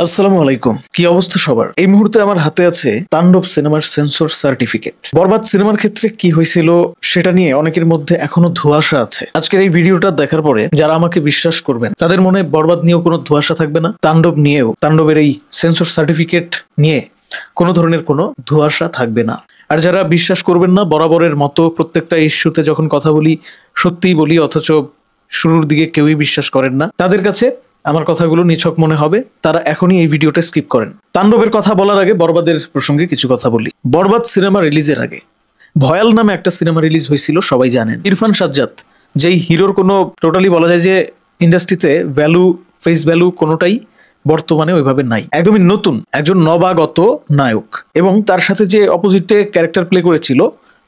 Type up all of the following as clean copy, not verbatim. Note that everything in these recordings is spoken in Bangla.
আসসালামু আলাইকুম। কি অবস্থা সবার? এই মুহূর্তে আমার হাতে আছে তাণ্ডব সিনেমার সেন্সর সার্টিফিকেট। বরবাদ সিনেমার ক্ষেত্রে কি হয়েছিল সেটা নিয়ে অনেকের মধ্যে এখনো ধোঁয়াশা আছে। আজকের এই ভিডিওটা দেখার পরে যারা আমাকে বিশ্বাস করবেন তাদের মনে বরবাদ নিয়েও কোনো ধোঁয়াশা থাকবে না, তাণ্ডব নিয়েও, তাণ্ডবের এই সেন্সর সার্টিফিকেট নিয়ে কোনো ধরনের কোনো ধোঁয়াশা থাকবে না। আর যারা বিশ্বাস করবেন না, বরাবরের মতো প্রত্যেকটা ইস্যুতে যখন কথা বলি সত্যিই বলি, অথচ শুরুর দিকে কেউই বিশ্বাস করেন না, তাদের কাছে আমার কথাগুলো নিছক মনে হবে, তারা এখনই এই ভিডিওটা স্কিপ করেন। তাণ্ডবের কথা বলার আগে বরবাদের প্রসঙ্গে কিছু কথা বলি। বরবাদ সিনেমা রিলিজের আগে ভয়াল নামে একটা সিনেমা রিলিজ হয়েছিল, সবাই জানেন। ইরফান সাজ্জাদ, যেই হিরোর কোনো টোটালি বলা যায় যে ইন্ডাস্ট্রিতে ভ্যালু, ফেস ভ্যালু কোনোটাই বর্তমানে ওইভাবে নাই, একদমই নতুন একজন নবাগত নায়ক, এবং তার সাথে যে অপোজিটে ক্যারেক্টার প্লে করেছিল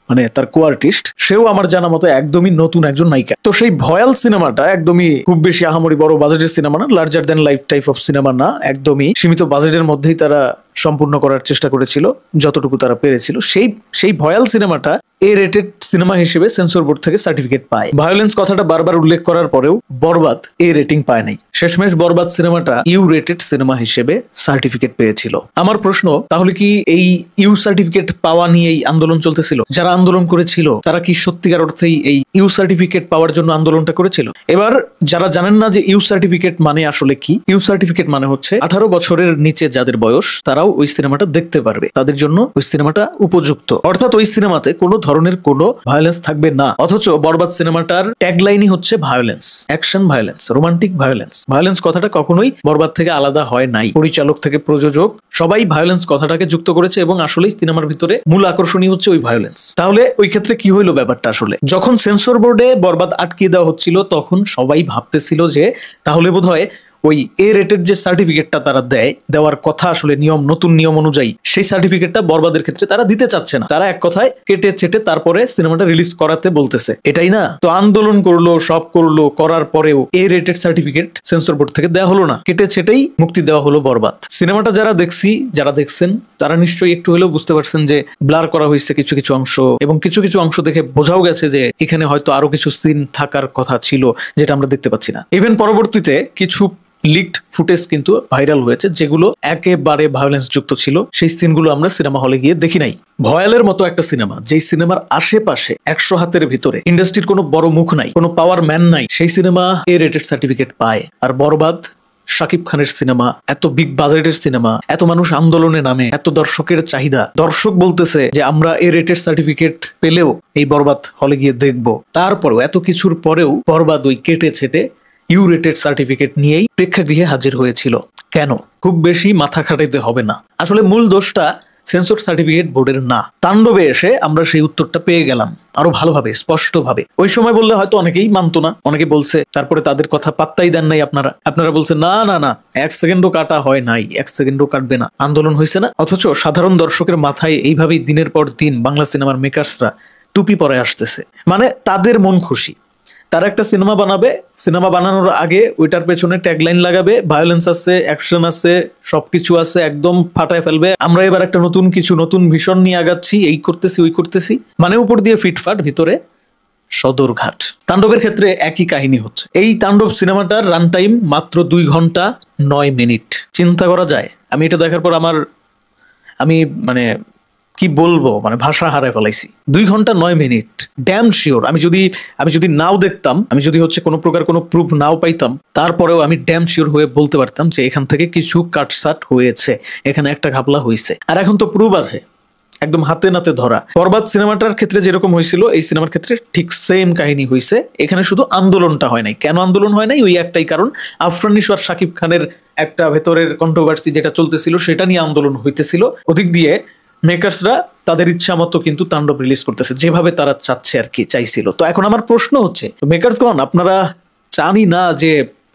মানে তার কো আর্টিস্ট, সেও আমার জানা মতো একদমই নতুন একজন নায়িকা। তো সেই ভয়াল সিনেমাটা একদমই খুব বেশি আহামরি বড় বাজেটের সিনেমা না, larger than life type of cinema না, একদমই সীমিত বাজেটের মধ্যেই তারা সম্পূর্ণ করার চেষ্টা করেছিল যতটুকু তারা পেরেছিল। সেই ভয়াল সিনেমাটা এ রেটেড সিনেমা হিসেবে সেন্সর বোর্ড থেকে সার্টিফিকেট পায়। ভায়োলেন্স কথাটা বারবার উল্লেখ করার পরেও বরবাদ এ রেটিং পায় নাই। শেষমেশ বরবাদ সিনেমাটা ইউ রেটেড সিনেমা হিসেবে সার্টিফিকেট পেয়েছিল। আমার প্রশ্ন, তাহলে কি এই ইউ সার্টিফিকেট পাওয়া নিয়েই আন্দোলন চলতেছিল? যারা আন্দোলন করেছিল তারা কি সত্যিকার অর্থেই এই ইউ সার্টিফিকেট পাওয়ার জন্য আন্দোলনটা করেছিল? এবার যারা জানেন না যে ইউ সার্টিফিকেট মানে আসলে কি, ইউ সার্টিফিকেট মানে হচ্ছে 18 বছরের নিচে যাদের বয়স তারাও ওই সিনেমাটা দেখতে পারবে, তাদের জন্য ওই সিনেমাটা উপযুক্ত। অর্থাৎ ওই সিনেমাতে কোনো ধরনের কোনো ভায়োলেন্স থাকবে না। অথচ বরবাদ সিনেমাটার ট্যাগলাইনই হচ্ছে violence, action violence, romantic violence. Violence কথাটা কখনোই বরবাদ থেকে আলাদা হয় নাই। পরিচালক থেকে প্রযোজক সবাই ভায়োলেন্স কথাটাকে যুক্ত করেছে, এবং আসলেই সিনেমার ভিতরে মূল আকর্ষণই হচ্ছে ওই ভায়োলেন্স। তাহলে ওই ক্ষেত্রে কি হইলো ব্যাপারটা? আসলে যখন সেন্সর বোর্ডে বরবাদ আটকিয়ে দেওয়া হচ্ছিল তখন সবাই ভাবতেছিল যে তাহলে বোধহয় ওই এ রেটেড যে সার্টিফিকেটটা তারা দেওয়ার কথা, আসলে নিয়ম, নতুন নিয়ম অনুযায়ী সেই সার্টিফিকেটটা বরবাদের ক্ষেত্রে তারা দিতে চাচ্ছে না। তারা এক কথায় কেটে চেটে তারপরে সিনেমাটা রিলিজ করাতে বলতেছে, এটাই না? তো আন্দোলন করলো, সব করলো, করার পরেও এ রেটেড সার্টিফিকেট সেন্সর বোর্ড থেকে দেওয়া হলো না, কেটে চেটেই মুক্তি দেওয়া হলো বরবাদ সিনেমাটা। যারা দেখছেন তারা নিশ্চয়ই একটু হলেও বুঝতে পারছেন যে ব্লার করা হয়েছে কিছু কিছু অংশ, এবং কিছু কিছু অংশ দেখে বোঝাও গেছে যে এখানে হয়তো আরো কিছু সিন থাকার কথা ছিল যেটা আমরা দেখতে পাচ্ছি না। ইভেন পরবর্তীতে কিছু লিকড ফুটেজ কিন্তু ভাইরাল হয়েছে যেগুলো একেবারে ভায়োলেন্স যুক্ত ছিল। সেই সিনগুলো আমরা সিনেমা হলে গিয়ে দেখি নাই। ভয়ালের মতো একটা সিনেমা, যেই সিনেমার আশেপাশে 100 হাতের ভিতরে ইন্ডাস্ট্রির কোনো বড় মুখ নাই, কোনো পাওয়ার ম্যান নাই, সেই সিনেমা এ রেটেড সার্টিফিকেট পায়। আর বরবাদ শাকিব খানের সিনেমা, এত বিগ বাজেটের সিনেমা, এত মানুষ আন্দোলনে নামে, এত দর্শকের চাহিদা, দর্শক বলতেছে যে আমরা এ রেটেড সার্টিফিকেট পেলেও এই বরবাদ হলে গিয়ে দেখবো। তারপরেও এত কিছুর পরেও বরবাদ ওই কেটে ছেটে ইউ রেটেড সার্টিফিকেট নিয়েই প্রেক্ষাগৃহে হাজির হয়েছিল। কেন? খুব বেশি মাথা খাটাইতে হবে না। আসলে মূল দোষটা সেন্সর সার্টিফিকেট বোর্ডের না। তাণ্ডবে এসে আমরা সেই উত্তরটা পেয়ে গেলাম আরো ভালোভাবে, স্পষ্টভাবে। ওই সময় বললে হয়তো অনেকেই মানতো না, অনেকে বলছে, তারপরে তাদের কথা পাত্তাই দেন নাই আপনারা বলছেন না না না, 1 সেকেন্ডও কাটা হয় নাই, 1 সেকেন্ডও কাটবে না, আন্দোলন হয়েছে না। অথচ সাধারণ দর্শকের মাথায় এইভাবেই দিনের পর দিন বাংলা সিনেমার মেকার্সরা টুপি পরে আসতেছে। মানে তাদের মন খুশি, তারা একটা সিনেমা বানাবে, সিনেমা বানানোর আগে ওইটার পেছনে ট্যাগলাইন লাগাবে, ভায়োলেন্স আছে, অ্যাকশন আছে, সবকিছু আছে, একদম ফাটায় ফেলবে। আমরা এবার একটা নতুন ভিশন নিয়ে আগাচ্ছি, এই করতেছি ওই করতেছি, মানে উপর দিয়ে ফিটফাট, ভিতরে সদরঘাট। তাণ্ডবের ক্ষেত্রে একই কাহিনী হচ্ছে। এই তাণ্ডব সিনেমাটার রান টাইম মাত্র 2 ঘন্টা 9 মিনিট। চিন্তা করা যায়? আমি এটা দেখার পর আমি মানে কি বলবো, মানে ভাষা হারায় ফেলাইছি। 2 ঘন্টা 9 মিনিট। ড্যাম শিওর আমি যদি নাও দেখতাম, আমি যদি হচ্ছে কোনো প্রকার কোনো প্রুফ নাও পাইতাম, তারপরেও আমি ড্যাম শিওর হয়ে বলতে পারতাম যে এখান থেকে কিছু কাটসাট হয়েছে, এখানে একটা ঘাপলা হয়েছে। আর এখন তো প্রুফ আছে, একদম হাতে নাতে ধরা। বরবাদ সিনেমাটার ক্ষেত্রে যেরকম হয়েছিল, এই সিনেমার ক্ষেত্রে ঠিক সেম কাহিনী হয়েছে। এখানে শুধু আন্দোলনটা হয় নাই। কেন আন্দোলন হয় নাই? ওই একটাই কারণ, আফরান নিশো আর শাকিব খানের একটা ভেতরের কন্ট্রোভার্সি যেটা চলতেছিল সেটা নিয়ে আন্দোলন হইতেছিল। ওদিক দিয়ে মেকার্সরা তাদের ইচ্ছা মতো কিন্তু তাণ্ডব রিলিজ করতেছে, যেভাবে তারা চাচ্ছে আর কি, চাইছিল। তো এখন আমার প্রশ্ন হচ্ছে, মেকার্সগণ আপনারা চানই না যে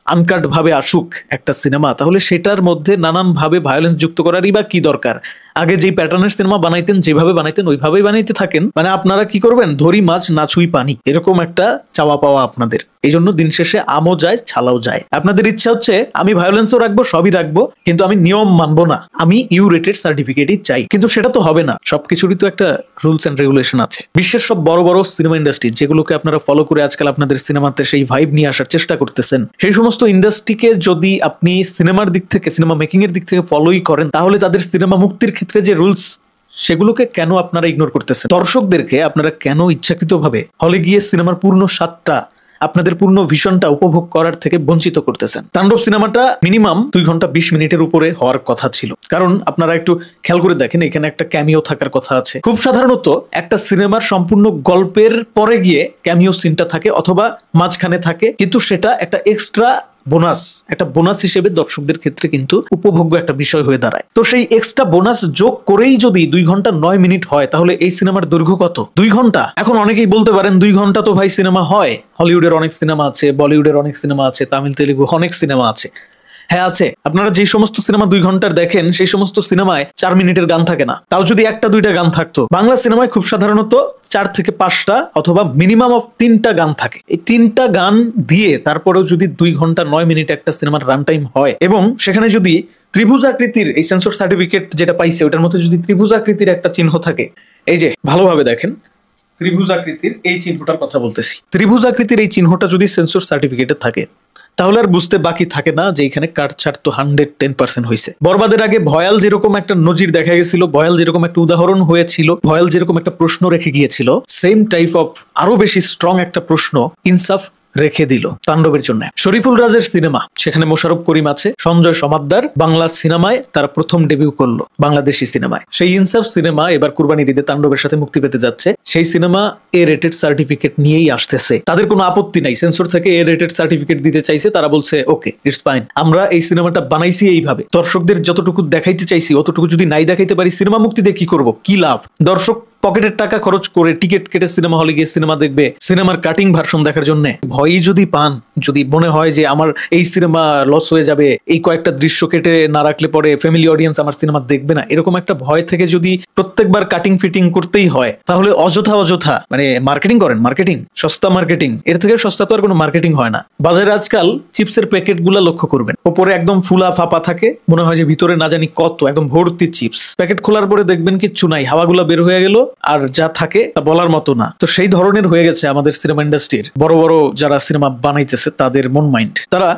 আনকাট ভাবে আসুক একটা সিনেমা, তাহলে সেটার মধ্যে নানান ভাবে ভায়োলেন্স যুক্ত করারই বা কি দরকার? আগে যেই প্যাটার্নের সিনেমা বানাইতেন, যেভাবে বানাইতেন ওইভাবেই বানাইতে থাকেন। মানে আপনারা কি করবেন, ধরি মাছ না ছুঁই পানি, এরকম একটা চাওয়া পাওয়া আপনাদের। এই জন্য দিন শেষে আমও যায় ছালাও যায়। আপনাদের ইচ্ছা হচ্ছে আমি ভায়োলেন্সও রাখবো, সবই রাখবো, কিন্তু আমি নিয়ম মানবো না, আমি ইউ রেটেড সার্টিফিকেটই চাই। কিন্তু সেটা তো হবে না, সবকিছুরই তো একটা রুলস এন্ড রেগুলেশন আছে। বিশ্বের সব বড় বড় সিনেমা ইন্ডাস্ট্রি যেগুলোকে আপনারা ফলো করে আজকাল আপনাদের সিনেমাতে সেই ভাইব নিয়ে আসার চেষ্টা করতেছেন, সেই সমস্ত ইন্ডাস্ট্রিকে যদি আপনি সিনেমার দিক থেকে, সিনেমা মেকিং এর দিক থেকে ফলোই করেন, তাহলে তাদের সিনেমা মুক্তির ক্ষেত্রে যে রুলস, সেগুলোকে কেন আপনারা ইগনোর করতেছেন? দর্শকদেরকে আপনারা কেন ইচ্ছাকৃতভাবে হলে গিয়ে সিনেমার পূর্ণ স্বাদটা, আপনাদের পূর্ণ ভিশনটা উপভোগ করার থেকে বঞ্চিত করতেছেন? তাণ্ডব সিনেমাটা মিনিমাম 2 ঘন্টা 20 মিনিটের উপরে হওয়ার কথা ছিল, কারণ আপনারা একটু খেয়াল করে দেখেন এখানে একটা ক্যামিও থাকার কথা আছে। খুব সাধারণত একটা সিনেমার সম্পূর্ণ গল্পের পরে গিয়ে ক্যামিও সিনটা থাকে অথবা মাঝখানে থাকে, কিন্তু সেটা একটা এক্সট্রা বোনাস, একটা বোনাস হিসেবে দর্শকদের ক্ষেত্রে কিন্তু উপভোগ্য একটা বিষয় হয়ে দাঁড়ায়। তো সেই এক্সট্রা বোনাস যোগ করেই যদি 2 ঘন্টা 9 মিনিট হয়, তাহলে এই সিনেমার দৈর্ঘ্য কত? 2 ঘন্টা। এখন অনেকেই বলতে পারেন 2 ঘন্টা তো ভাই সিনেমা হয়, হলিউডের অনেক সিনেমা আছে, বলিউডের অনেক সিনেমা আছে, তামিল তেলেগু অনেক সিনেমা আছে। হ্যাঁ আছে, আপনারা যে সমস্ত সিনেমা 2 ঘন্টার দেখেন সেই সমস্ত সিনেমায় 4 মিনিটের গান থাকে না, তাও যদি 1টা 2টা গান থাকতো। বাংলা সিনেমায় খুব সাধারণত 4 থেকে 5টা অথবা মিনিমাম অফ 3টা গান থাকে। এই 3টা গান দিয়ে তারপরেও যদি 2 ঘন্টা 9 মিনিট একটা সিনেমার রান টাইম হয়, এবং সেখানে যদি ত্রিভুজ আকৃতির এই সেন্সর সার্টিফিকেট যেটা পাইছে ওটার মধ্যে যদি ত্রিভুজ আকৃতির একটা চিহ্ন থাকে, এই যে ভালোভাবে দেখেন ত্রিভুজ আকৃতির এই চিহ্নটার কথা বলতেছি, ত্রিভুজ আকৃতির এই চিহ্নটা যদি সেন্সর সার্টিফিকেটে থাকে, তাহলে আর বুঝতে বাকি থাকে না যে এখানে কাটছাট তো 110% হয়েছে। বরবাদের আগে ভয়াল যেরকম একটা নজির দেখা গেছিল, ভয়াল যেরকম একটা উদাহরণ হয়েছিল, ভয়াল যেরকম একটা প্রশ্ন রেখে গিয়েছিল, সেম টাইপ অফ আরো বেশি স্ট্রং একটা প্রশ্ন ইনসাফ রেখে দিল তাণ্ডবের জন্য। শরীফুল রাজের সিনেমা, সেখানে মোশাররফ করিম আছে, সঞ্জয় সমাদ্দার বাংলা সিনেমায় তারা প্রথম ডেবিউ করলো বাংলাদেশি সিনেমায়। সেই ইনসাফ সিনেমা এবার কুরবানির ঈদে তাণ্ডবের সাথে মুক্তি পেতে যাচ্ছে। সেই সিনেমা এ রেটেড সার্টিফিকেট নিয়েই আসতেছে, তাদের কোনো আপত্তি নাই। সেন্সর থেকে এ রেটেড সার্টিফিকেট দিতে চাইছে, তারা বলছে ওকে ইটস ফাইন, আমরা এই সিনেমাটা বানাইছি এইভাবে, দর্শকদের যতটুকু দেখাইতে চাইছি অতটুকু যদি নাই দেখাইতে পারি, সিনেমা মুক্তি দিয়ে কি করবো, কি লাভ? দর্শক পকেটের টাকা খরচ করে টিকিট কেটে সিনেমা হলে গিয়ে সিনেমা দেখবে, সিনেমার কাটিং ভার্সন দেখার জন্য। ভয়ই যদি পান, যদি মনে হয় যে আমার এই সিনেমা লস হয়ে যাবে, এই কয়েকটা দৃশ্য কেটে না রাখলে পরে ফ্যামিলি অডিয়েন্স আমার সিনেমা দেখবে না, এরকম একটা ভয় থেকে যদি প্রত্যেকবার কাটিং ফিটিং করতেই হয়, তাহলে অযথা মানে মার্কেটিং করেন, মার্কেটিং, সস্তা মার্কেটিং, এর থেকে সস্তা তো আর কোনো মার্কেটিং হয় না। বাজারে আজকাল চিপসের প্যাকেট গুলা লক্ষ্য করবেন, ওপরে একদম ফুলা ফাপা থাকে, মনে হয় যে ভিতরে না জানি কত, একদম ভর্তি চিপস। প্যাকেট খোলার পরে দেখবেন কিচ্ছু নাই, হাওয়াগুলা বের হয়ে গেল, আর যা থাকে তা বলার মতো না। তো সেই ধরনের হয়ে গেছে আমাদের সিনেমা ইন্ডাস্ট্রির বড় বড় যারা সিনেমা বানাইতেছে তাদের মন মাইন্ড। তারা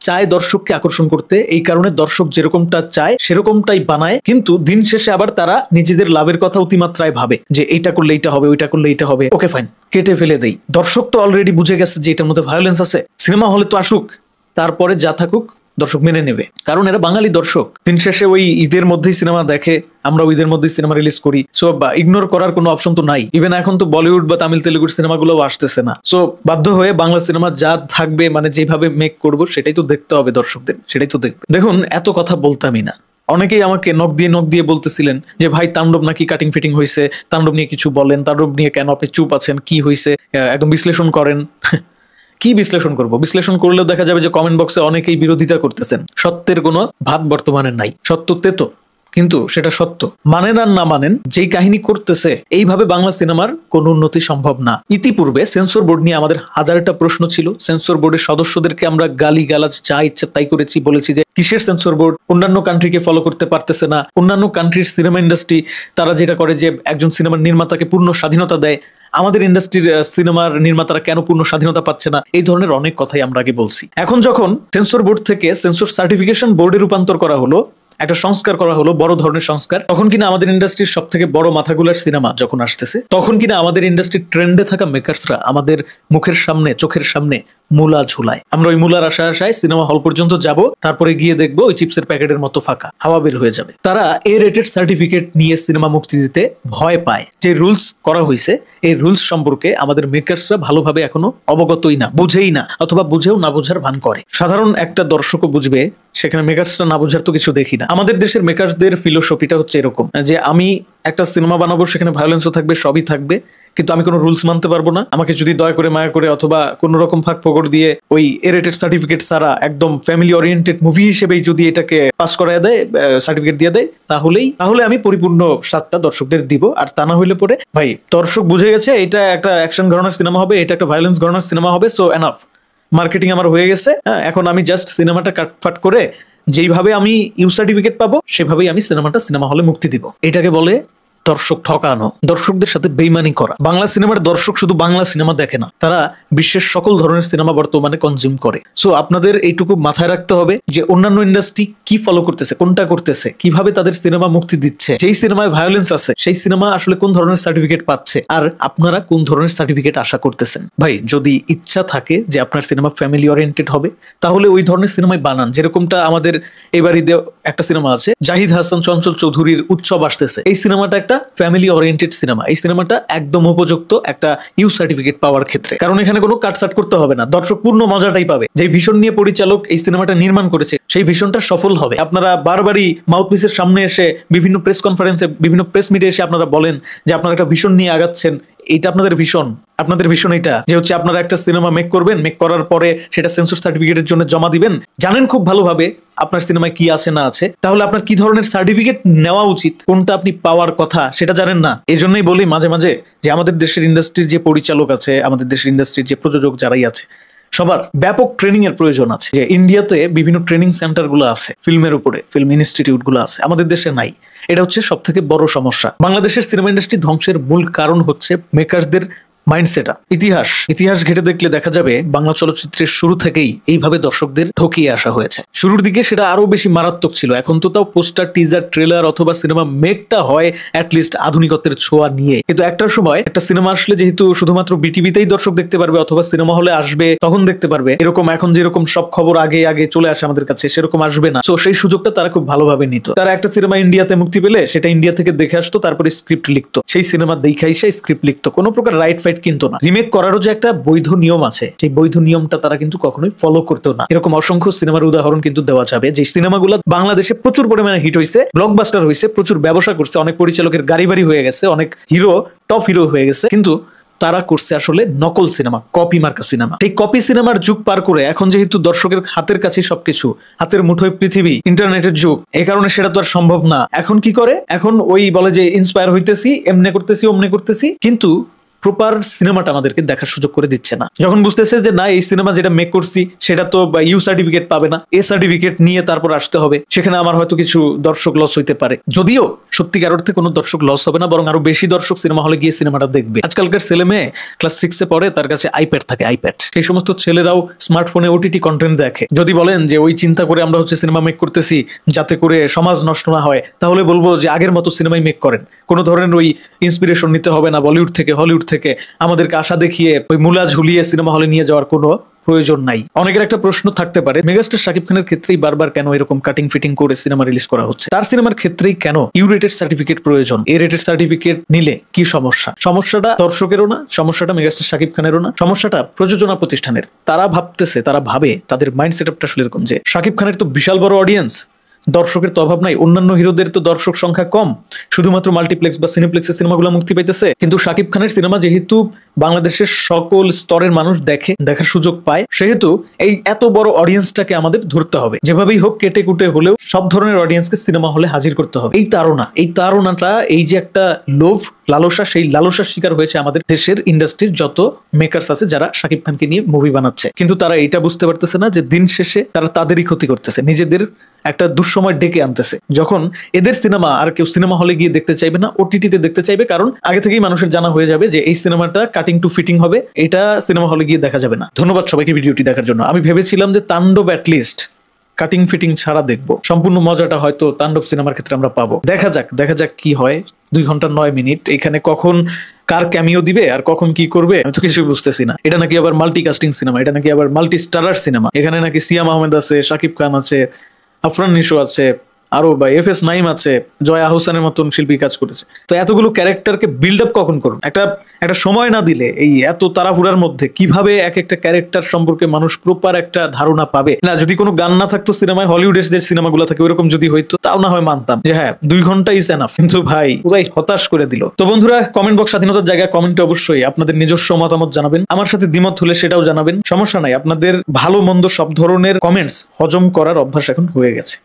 চায় দর্শককে আকর্ষণ করতে, এই কারণে দর্শক যেরকমটা চায় সেরকমটাই বানায়, কিন্তু দিন শেষে আবার তারা নিজেদের লাভের কথা অতিমাত্রায় ভাবে যে এইটা করলে এইটা হবে, ওইটা করলে এইটা হবে, ওকে ফাইন কেটে ফেলে দেই। দর্শক তো অলরেডি বুঝে গেছে যে এটার মধ্যে ভায়োলেন্স আছে, সিনেমা হলে তো আসুক, তারপরে যা থাকুক দর্শক মেনে নেবে, কারণ এরা বাঙালি দর্শক। দিন শেষে ওই ঈদের মধ্যেই সিনেমা দেখে, আমরা ঈদের মধ্যেই সিনেমা রিলিজ করি, সো ইগনোর করার কোনো অপশন তো নাই। ইভেন এখন তো বলিউড বা তামিল তেলেগুর সিনেমাগুলো আসতেছে না, সো বাধ্য হয়ে বাংলা সিনেমা যা থাকবে, মানে যেভাবে মেক করব সেটাই তো দেখতে হবে দর্শকদের, সেটাই তো দেখবে। দেখুন এত কথা বলতামই না, অনেকেই আমাকে নক দিয়ে বলতেছিলেন যে ভাই তাণ্ডব নাকি কাটিং ফিটিং হয়েছে, তাণ্ডব নিয়ে কিছু বলেন, তাণ্ডব নিয়ে কেন আপনি চুপ আছেন, কি হয়েছে একদম বিশ্লেষণ করেন। কি বিশ্লেষণ করব? বিশ্লেষণ করলেও দেখা যাবে যে কমেন্ট বক্সে অনেকেই বিরোধিতা করতেছেন। সত্যের কোনো ভাত বর্তমানে নাই, সত্য তেতো, কিন্তু সেটা সত্য। মানেন আর না মানেন, যেই কাহিনী করতেছে এইভাবে বাংলা সিনেমার কোনো উন্নতি সম্ভব না। ইতিপূর্বে সেন্সর বোর্ড নিয়ে আমাদের হাজারটা প্রশ্ন ছিল, সেন্সর বোর্ডের সদস্যদেরকে আমরা গালি গালাজ যা ইচ্ছা তাই করেছি, বলেছি যে কিসের সেন্সর বোর্ড, অন্যান্য কান্ট্রিকে ফলো করতে পারতেছে না, অন্যান্য কান্ট্রির সিনেমা ইন্ডাস্ট্রি তারা যেটা করে যে একজন সিনেমার নির্মাতাকে পূর্ণ স্বাধীনতা দেয়, আমাদের ইন্ডাস্ট্রির সিনেমার নির্মাতারা কেন পূর্ণ স্বাধীনতা পাচ্ছে না, এই ধরনের অনেক কথাই আমরা আগে বলছি। এখন যখন সেন্সর বোর্ড থেকে সেন্সর সার্টিফিকেশন বোর্ডে রূপান্তর করা হলো, একটা সংস্কার করা হলো, বড় ধরনের সংস্কার, তখন কিনা আমাদের ইন্ডাস্ট্রির সব থেকে বড় মাথাগুলার সিনেমা যখন আসতেছে, তখন কিনা আমাদের ইন্ডাস্ট্রির ট্রেন্ডে থাকা মেকার্সরা আমাদের মুখের সামনে, চোখের সামনে মূলা ঝুলায়। আমরা ওই মূলার আশায় সিনেমা হল পর্যন্ত যাব, তারপরে গিয়ে দেখবো ওই চিপসের প্যাকেটের মতো ফাঁকা, হাওয়া বের হয়ে যাবে। তারা এ রেটেড সার্টিফিকেট নিয়ে সিনেমা মুক্তি দিতে ভয় পায়। যে রুলস করা হয়েছে, এই রুলস সম্পর্কে আমাদের মেকার্সরা ভালোভাবে এখনো অবগতই না, বুঝেই না, অথবা বুঝেও না বোঝার ভান করে। সাধারণ একটা দর্শকও বুঝবে, সেখানে মেকার্সরা না বোঝার তো কিছু দেখি না। আমাদের দেশের মেকার্সদের ফিলোসফিটা হচ্ছে এরকম যে আমি একটা সিনেমা বানাবো, সেখানে ভায়োলেন্সও থাকবে, সবই থাকবে, কিন্তু আমি কোনো রুলস মানতে পারবো না। আমাকে যদি দয়া করে মায়া করে অথবা কোনো রকম ফাঁক ফোকর দিয়ে ওই এরেটেড সার্টিফিকেট ছাড়া একদম ফ্যামিলি ওরিয়েন্টেড মুভি হিসেবেই যদি এটাকে পাস করায় দেয়, সার্টিফিকেট দিয়ে দেয়, তাহলে আমি পরিপূর্ণ স্বাদটা দর্শকদের দিব। আর তা না হইলে পরে ভাই দর্শক বুঝে গেছে এটা একটা অ্যাকশন ঘরানার সিনেমা হবে, এটা একটা ভায়োলেন্স ঘরানার সিনেমা হবে, সো এনাফ, মার্কেটিং আমার হয়ে গেছে। এখন আমি জাস্ট সিনেমাটা কাটফাট করে যেইভাবে আমি ইউ সার্টিফিকেট পাবো সেভাবেই আমি সিনেমাটা সিনেমা হলে মুক্তি দিব। এটাকে বলে দর্শক ঠকানো, দর্শকদের সাথে বেইমানি করা। বাংলা সিনেমার দর্শক শুধু বাংলা সিনেমা দেখে না, তারা বিশ্বের সকল ধরনের সিনেমা বর্তমানে কনজিউম করে। সো আপনাদের এইটুকু মাথায় রাখতে হবে যে অন্যান্য ইন্ডাস্ট্রি কি ফলো করতেছে, কোনটা করতেছে, কিভাবে তাদের সিনেমা মুক্তি দিচ্ছে, যেই সিনেমায় ভায়োলেন্স আছে সেই সিনেমা আসলে কোন ধরনের সার্টিফিকেট পাচ্ছে, আর আপনারা কোন ধরনের সার্টিফিকেট আশা করতেছেন। ভাই যদি ইচ্ছা থাকে যে আপনার সিনেমা ফ্যামিলি ওরিয়েন্টেড হবে, তাহলে ওই ধরনের সিনেমাই বানান। যেরকমটা আমাদের এবারই একটা সিনেমা আছে জাহিদ হাসান চঞ্চল চৌধুরীর উৎসব আসতেছে, এই সিনেমাটা একটা ফ্যামিলি ওরিয়েন্টেড সিনেমা। এই সিনেমাটা একদম উপযুক্ত একটা ইউ সার্টিফিকেট পাওয়ার ক্ষেত্রে, কারণ এখানে কোনো কাটসাট করতে হবে না, দর্শক পূর্ণ মজাটাই পাবে। যে ভিশন নিয়ে পরিচালক এই সিনেমাটা নির্মাণ করেছে সেই ভিশনটা সফল হবে। আপনারা বারবারই মাউথপিসের সামনে এসে বিভিন্ন প্রেস কনফারেন্সে, বিভিন্ন প্রেস মিটে এসে আপনারা বলেন যে আপনারা একটা ভিশন নিয়ে আগাচ্ছেন, এটা আপনাদের ভিশন। আপনাদের ভিশন এটা যে হচ্ছে আপনারা একটা সিনেমা মেক করবেন, মেক করার পরে সেটা সেন্সর সার্টিফিকেটের জন্য জমা দিবেন, জানেন খুব ভালোভাবে আপনার সিনেমায় কি আছে না আছে, তাহলে আপনার কি ধরনের সার্টিফিকেট নেওয়া উচিত, কোনটা আপনি পাওয়ার কথা সেটা জানেন না। এই জন্যই বলি মাঝে মাঝে যে আমাদের দেশের ইন্ডাস্ট্রির যে পরিচালক আছে, আমাদের দেশের ইন্ডাস্ট্রির যে প্রযোজক যারাই আছে, সবার ব্যাপক ট্রেনিং এর প্রয়োজন আছে। যে ইন্ডিয়াতে বিভিন্ন ট্রেনিং সেন্টার গুলো আছে, ফিল্মের উপরে ফিল্ম ইনস্টিটিউট গুলো আছে, আমাদের দেশে নাই। এটা হচ্ছে সব থেকে বড় সমস্যা। বাংলাদেশের সিনেমা ইন্ডাস্ট্রি ধ্বংসের মূল কারণ হচ্ছে মেকারদের মাইন্ডসেট। ইতিহাস ঘেটে দেখলে দেখা যাবে বাংলা চলচ্চিত্রের শুরু থেকেই এইভাবে দর্শকদের ঠকিয়ে আসা হয়েছে। শুরুর দিকে সেটা আরো বেশি মারাত্মক ছিল, এখন তো তাও পোস্টার, টিজার, ট্রেলার অথবা সিনেমা মেকটা হয় অ্যাটলিস্ট আধুনিকত্বের ছোঁয়া নিয়ে। কিন্তু একটার সময় একটা সিনেমা আসলে যেহেতু শুধুমাত্র বিটিভিতেই দর্শক দেখতে পারবে অথবা সিনেমা হলে আসবে তখন দেখতে পারবে, এরকম এখন যেরকম সব খবর আগে আগে চলে আসে আমাদের কাছে, সেরকম আসবে না। তো সেই সুযোগটা তারা খুব ভালোভাবে নিত। তারা একটা সিনেমা ইন্ডিয়াতে মুক্তি পেলে সেটা ইন্ডিয়া থেকে দেখে আসতো, তারপরে স্ক্রিপ্ট লিখতো, সেই সিনেমা দেখাই সেই স্ক্রিপ্ট লিখতো, কোনো প্রকার রাইট কিন্তু না। রিমেক করারও যে একটা বৈধ নিয়ম আছে, সেই বৈধ নিয়মটা তারা কিন্তু কখনোই ফলো করতো না। এরকম অসংখ্য সিনেমার উদাহরণ কিন্তু দেওয়া যাবে, যে সিনেমাগুলো বাংলাদেশে প্রচুর পরিমাণে হিট হয়েছে, ব্লকবাস্টার হয়েছে, প্রচুর ব্যবসা করছে, অনেক পরিচালকের গাড়ি বাড়ি হয়ে গেছে, অনেক হিরো টপ হিরো হয়ে গেছে, কিন্তু তারা করছে আসলে নকল সিনেমা, কপি মার্কা সিনেমা। এই কপি সিনেমার যুগ পার করে এখন যেহেতু দর্শকের হাতের কাছে সবকিছু, হাতের মুঠোয় পৃথিবী, ইন্টারনেটের যুগ, এই কারণে সেটা তো আর সম্ভব না। এখন কি করে, এখন ওই বলে যে ইন্সপায়ার হইতেছি, এমনি করতেছি, অমনি করতেছি, কিন্তু প্রপার সিনেমাটা আমাদেরকে দেখার সুযোগ করে দিচ্ছে না। যখন বুঝতেছে যে না, এই সিনেমা যেটা মেক করছি সেটা তো ইউ সার্টিফিকেট পাবে না, এ সার্টিফিকেট নিয়ে তারপর আসতে হবে, সেখানে আমার হয়তো কিছু দর্শক লস হইতে পারে। যদিও সত্যিকার অর্থে কোনো দর্শক লস হবে না, বরং আরো বেশি দর্শক সিনেমা হলে গিয়ে সিনেমাটা দেখবে। আজকালকার ছেলে মেয়ে ক্লাস 6-এ পড়ে, তার কাছে আইপ্যাড থাকে, আইপ্যাড। সেই সমস্ত ছেলেরাও স্মার্টফোনে ওটিটি কন্টেন্ট দেখে। যদি বলেন যে ওই চিন্তা করে আমরা হচ্ছে সিনেমা মেক করতেছি যাতে করে সমাজ নষ্ট না হয়, তাহলে বলবো যে আগের মতো সিনেমাই মেক করেন, কোনো ধরনের ওই ইন্সপিরেশন নিতে হবে না বলিউড থেকে, হলিউড থেকে আমাদেরকে আশা দেখিয়ে ওই মুলা ঝুলিয়ে সিনেমা হলে নিয়ে যাওয়ার কোনো প্রয়োজন নাই। অনেকের একটা প্রশ্ন থাকতে পারে, মেগাস্টার শাকিব খানের ক্ষেত্রেই বারবার কেন এরকম কাটিং ফিটিং করে সিনেমা রিলিজ করা হচ্ছে? তার সিনেমার ক্ষেত্রেই কেন ইউ রেটেড সার্টিফিকেট প্রয়োজন? এ রেটেড সার্টিফিকেট নিলে কি সমস্যা? সমস্যাটা দর্শকেরও না, সমস্যাটা মেগাস্টার শাকিব খানেরও না, সমস্যাটা প্রযোজনা প্রতিষ্ঠানের। তারা ভাবে তাদের মাইন্ড সেটআপটা আসলে এরকম যে শাকিব খানের তো বিশাল বড় অডিয়েন্স, দর্শকের তো অভাব নাই, অন্যান্য হিরোদের তো দর্শক সংখ্যা কম, শুধুমাত্র মাল্টিপ্লেক্স বা সিনেপ্লেক্সের সিনেমাগুলো মুক্তি পাইতেছে, কিন্তু শাকিব খানের সিনেমা যেহেতু বাংলাদেশের সকল স্তরের মানুষ দেখার সুযোগ পায়, সেহেতু এই এত বড় অডিয়েন্সটাকে আমাদের ধরতে হবে, যেভাবেই হোক কেটে কুটে হলেও সব ধরনের অডিয়েন্সকে সিনেমা হলে হাজির করতে হবে। এই তাড়নাটা, এই যে একটা লোভ, লালসা, সেই লালসার শিকার হয়েছে আমাদের দেশের ইন্ডাস্ট্রির যত মেকার্স আছে যারা শাকিব খানকে নিয়ে মুভি বানাচ্ছে। কিন্তু তারা এটা বুঝতে পারতেছে না যে দিন শেষে তারা তাদেরই ক্ষতি করতেছে, নিজেদের একটা দুঃসময় ডেকে আনতেছে। যখন এদের সিনেমা আর কেউ সিনেমা হলে গিয়ে দেখতে চাইবে না, ওটিটিতে দেখতে চাইবে, কারণ আগে থেকেই মানুষের জানা হয়ে যাবে যে এই সিনেমাটা কাটিং টু ফিটিং হবে, এটা সিনেমা হলে গিয়ে দেখা যাবে না। ধন্যবাদ সবাইকে ভিডিওটি দেখার জন্য। আমি ভেবেছিলাম যে তাণ্ডব অ্যাটলিস্ট কাটিং ফিটিং ছাড়া দেখবো, সম্পূর্ণ মজাটা হয়তো তাণ্ডব সিনেমার ক্ষেত্রে আমরা পাবো। দেখা যাক কি হয়। 2 ঘন্টা 9 মিনিট, এখানে কখন কার ক্যামিও দিবে আর কখন কি করবে আমি তো কিছুই বুঝতেছি না। এটা নাকি আবার মাল্টি কাস্টিং সিনেমা, এটা নাকি আবার মাল্টি স্টারার সিনেমা, এখানে নাকি সিয়াম আহমেদ আছে, শাকিব খান আছে, আফরান নিশো আছে, আরো বা এফ এস নাইম আছে, জয়া আহসানের মতন শিল্পী কাজ করেছে। তো এতগুলো ক্যারেক্টারকে বিল্ড আপ কখন করুন? একটা একটা সময় না দিলে এই এত তাড়াহুড়ার মধ্যে কিভাবে এক একটা ক্যারেক্টার সম্পর্কে মানুষ প্রপার একটা ধারণা পাবে? না, যদি কোনো গান না থাকতো সিনেমায়, হলিউডের যে সিনেমাগুলো থাকে ওরকম যদি হইতো তাও না হয় মানতাম যে হ্যাঁ 2 ঘন্টা ইজ এনাফ, কিন্তু ভাই পুরাই হতাশ করে দিল। তো বন্ধুরা, কমেন্ট বক্স স্বাধীনতার জায়গায়, কমেন্টে অবশ্যই আপনাদের নিজস্ব মতামত জানাবেন। আমার সাথে দ্বিমত হলে সেটাও জানাবেন, সমস্যা নাই। আপনাদের ভালো মন্দ সব ধরনের কমেন্টস হজম করার অভ্যাস এখন হয়ে গেছে।